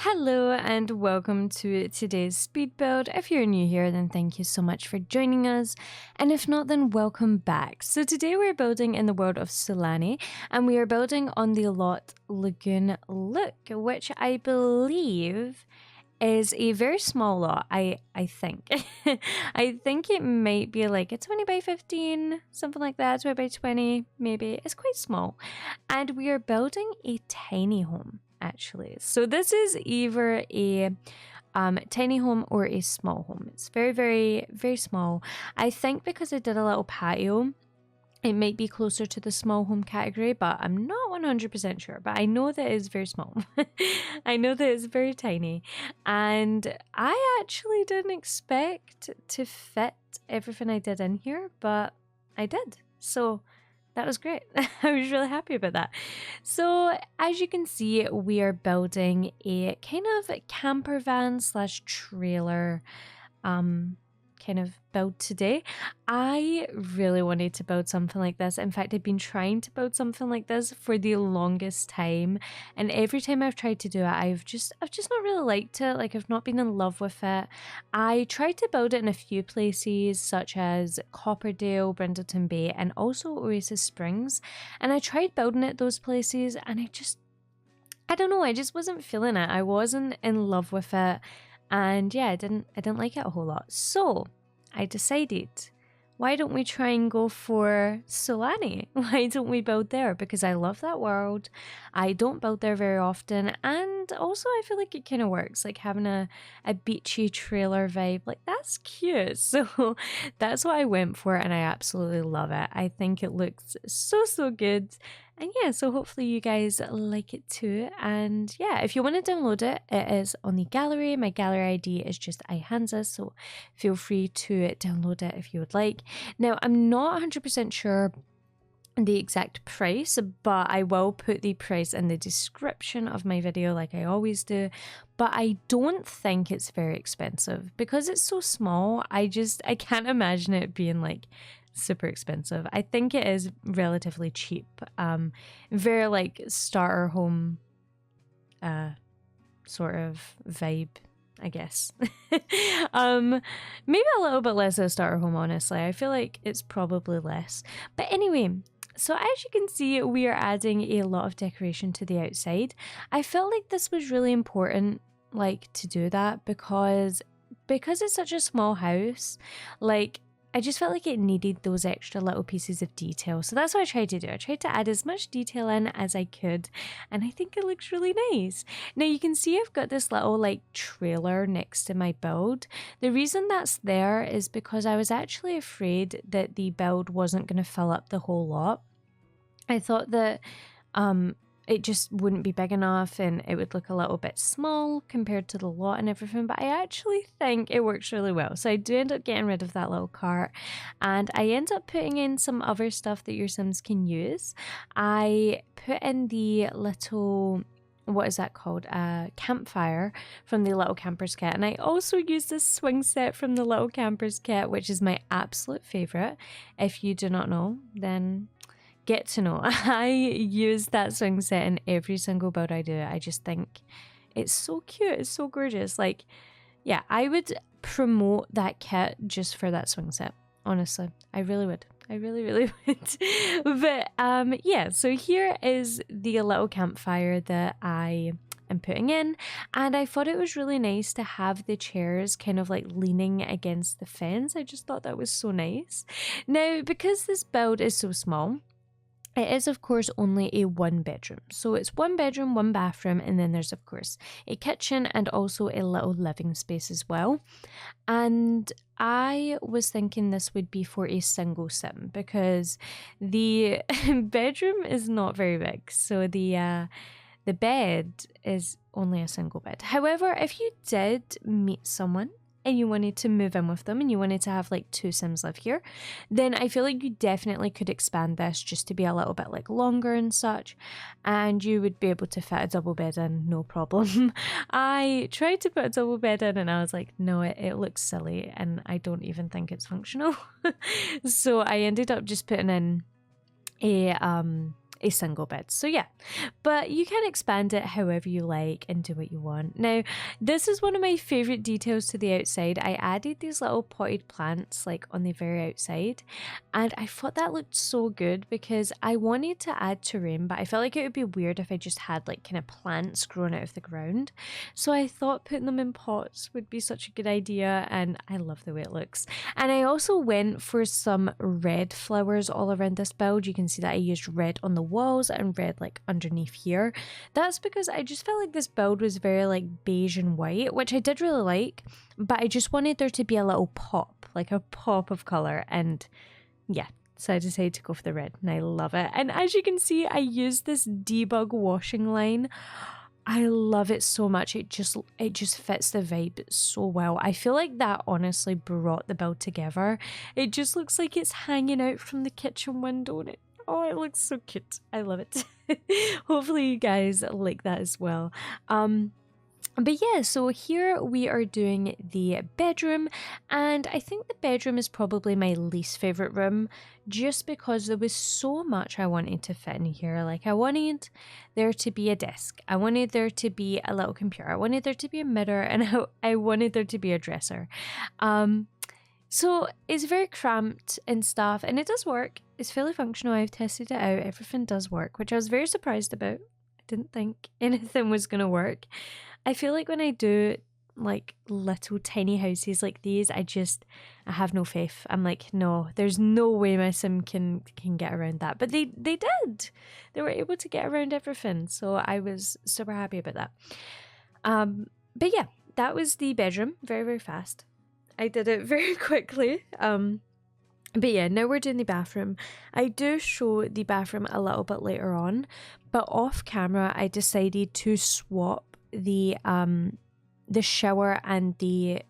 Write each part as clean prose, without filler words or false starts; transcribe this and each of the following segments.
Hello and welcome to today's speed build. If you're new here, then thank you so much for joining us. And if not, then welcome back. So today we're building in the world of Sulani, and we are building on the lot Lagoon Look, which I believe is a very small lot, I think. I think it might be like a 20 by 15, something like that, 20 by 20, maybe. It's quite small. And we are building a tiny home, actually. So this is either a tiny home or a small home. It's very, very, very small. I think because I did a little patio, it might be closer to the small home category, but I'm not 100% sure. But I know that it's very small. I know that it's very tiny. And I actually didn't expect to fit everything I did in here, but I did. So that was great. I was really happy about that. So as you can see, we are building a kind of camper van slash trailer kind of build today. I really wanted to build something like this. In fact, I've been trying to build something like this for the longest time, and every time I've tried to do it, I've just not really liked it. Like, I've not been in love with it. I tried to build it in a few places such as Copperdale, Brindleton Bay, and also Oasis Springs, and I tried building it those places, and I don't know, I just wasn't feeling it. I wasn't in love with it. And yeah, I didn't like it a whole lot. So I decided, why don't we try and go for Sulani? Why don't we build there? Because I love that world. I don't build there very often. And also I feel like it kind of works, like having a beachy trailer vibe. Like, that's cute. So that's what I went for, and I absolutely love it. I think it looks so good. And yeah, so hopefully you guys like it too. And yeah, if you want to download it, it is on the gallery. My gallery ID is just iHanza, so feel free to download it if you would like. Now, I'm not 100% sure the exact price, but I will put the price in the description of my video like I always do. But I don't think it's very expensive because it's so small. I can't imagine it being like super expensive. I think it is relatively cheap. Very like starter home sort of vibe, I guess. Maybe a little bit less of a starter home, honestly. I feel like it's probably less. But anyway, so as you can see, we are adding a lot of decoration to the outside. I felt like this was really important, like, to do that because it's such a small house, like, I just felt like it needed those extra little pieces of detail. So that's what I tried to do. I tried to add as much detail in as I could, and I think it looks really nice. Now you can see I've got this little like trailer next to my build. The reason that's there is because I was actually afraid that the build wasn't going to fill up the whole lot. I thought that it just wouldn't be big enough and it would look a little bit small compared to the lot and everything, but I actually think it works really well. So I do end up getting rid of that little cart, and I end up putting in some other stuff that your Sims can use. I put in the little, what is that called? Campfire from the Little Campers Kit. And I also used this swing set from the Little Campers Kit, which is my absolute favorite. If you do not know, then get to know. I use that swing set in every single build I do. I just think it's so cute. It's so gorgeous. Like, yeah, I would promote that kit just for that swing set. Honestly, I really would. I really would. But yeah, so here is the little campfire that I am putting in, and I thought it was really nice to have the chairs kind of like leaning against the fence. I just thought that was so nice. Now, because this build is so small, it is, of course, only a 1-bedroom. So it's 1 bedroom, 1 bathroom, and then there's, of course, a kitchen and also a little living space as well. And I was thinking this would be for a single sim because the bedroom is not very big. So the bed is only a single bed. However, if you did meet someone and you wanted to move in with them and you wanted to have like 2 Sims live here, then I feel like you definitely could expand this just to be a little bit like longer and such, and you would be able to fit a double bed in, no problem. I tried to put a double bed in and I was like, no, it looks silly and I don't even think it's functional. So I ended up just putting in a a single bed. So yeah, but you can expand it however you like and do what you want. Now, this is one of my favorite details to the outside. I added these little potted plants like on the very outside, and I thought that looked so good because I wanted to add terrain, but I felt like it would be weird if I just had like kind of plants growing out of the ground. So I thought putting them in pots would be such a good idea, and I love the way it looks. And I also went for some red flowers all around this build. You can see that I used red on the walls and red like underneath here. That's because I just felt like this build was very like beige and white, which I did really like, but I just wanted there to be a little pop, like a pop of color, and yeah, so I decided to go for the red, and I love it. And as you can see, I used this debug washing line. I love it so much. It just fits the vibe so well. I feel like that honestly brought the build together. It just looks like it's hanging out from the kitchen window, and it looks so cute. I love it. Hopefully you guys like that as well. But yeah, so here we are doing the bedroom, and I think the bedroom is probably my least favorite room just because there was so much I wanted to fit in here. Like I wanted there to be a desk, I wanted there to be a little computer, I wanted there to be a mirror, and I wanted there to be a dresser. So it's very cramped and stuff, and it does work. It's fully functional. I've tested it out. Everything does work, which I was very surprised about. I didn't think anything was going to work. I feel like when I do like little tiny houses like these, I have no faith. I'm like, no, there's no way my sim can get around that. But they did. They were able to get around everything. So I was super happy about that. But yeah, that was the bedroom. Very, very fast. I did it very quickly. But yeah, now we're doing the bathroom. I do show the bathroom a little bit later on, but off camera I decided to swap the shower and the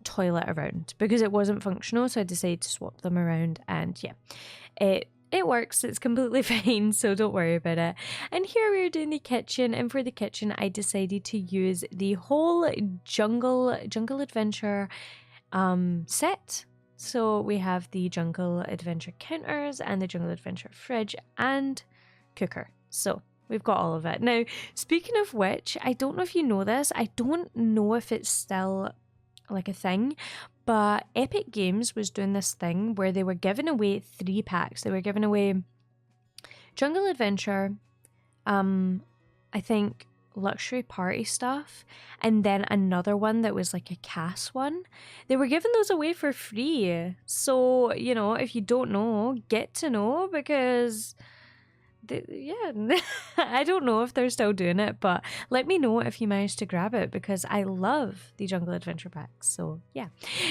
toilet around because it wasn't functional, so I decided to swap them around, and yeah, it works. It's completely fine, so don't worry about it. And here we're doing the kitchen, and for the kitchen I decided to use the whole jungle adventure set. So we have the jungle adventure counters and the jungle adventure fridge and cooker. So we've got all of it. Now, speaking of which, I don't know if you know this. I don't know if it's still like a thing, but Epic Games was doing this thing where they were giving away 3 packs. They were giving away jungle adventure, I think luxury party stuff, and then another one that was like a CAS one. They were giving those away for free. So, you know, if you don't know, get to know, because yeah, I don't know if they're still doing it, but let me know if you managed to grab it, because I love the jungle adventure packs. So yeah.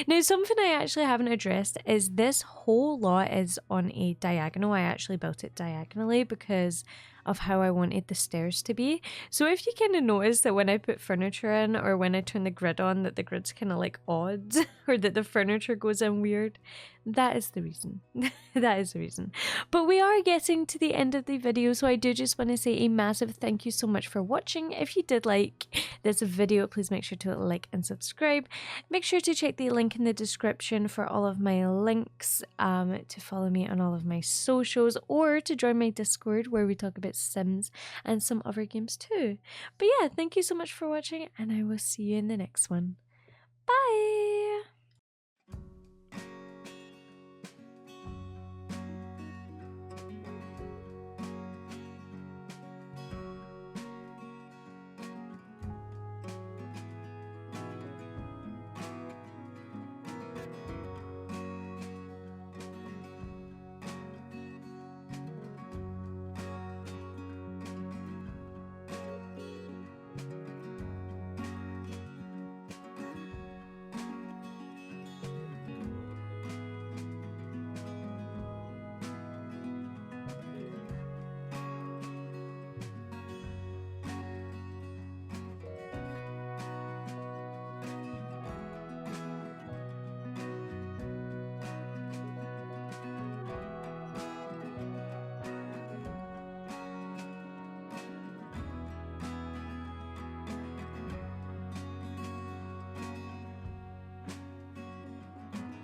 Now, something I actually haven't addressed is this whole lot is on a diagonal. I actually built it diagonally because of how I wanted the stairs to be. So if you kind of notice that when I put furniture in, or when I turn the grid on, that the grid's kind of like odd, or that the furniture goes in weird, that is the reason. That is the reason. But we are getting to the end of the video, so I do just want to say a massive thank you so much for watching. If you did like this video, please make sure to like and subscribe. Make sure to check the link in the description for all of my links, to follow me on all of my socials, or to join my Discord where we talk about Sims and some other games too. But yeah, thank you so much for watching, and I will see you in the next one. Bye!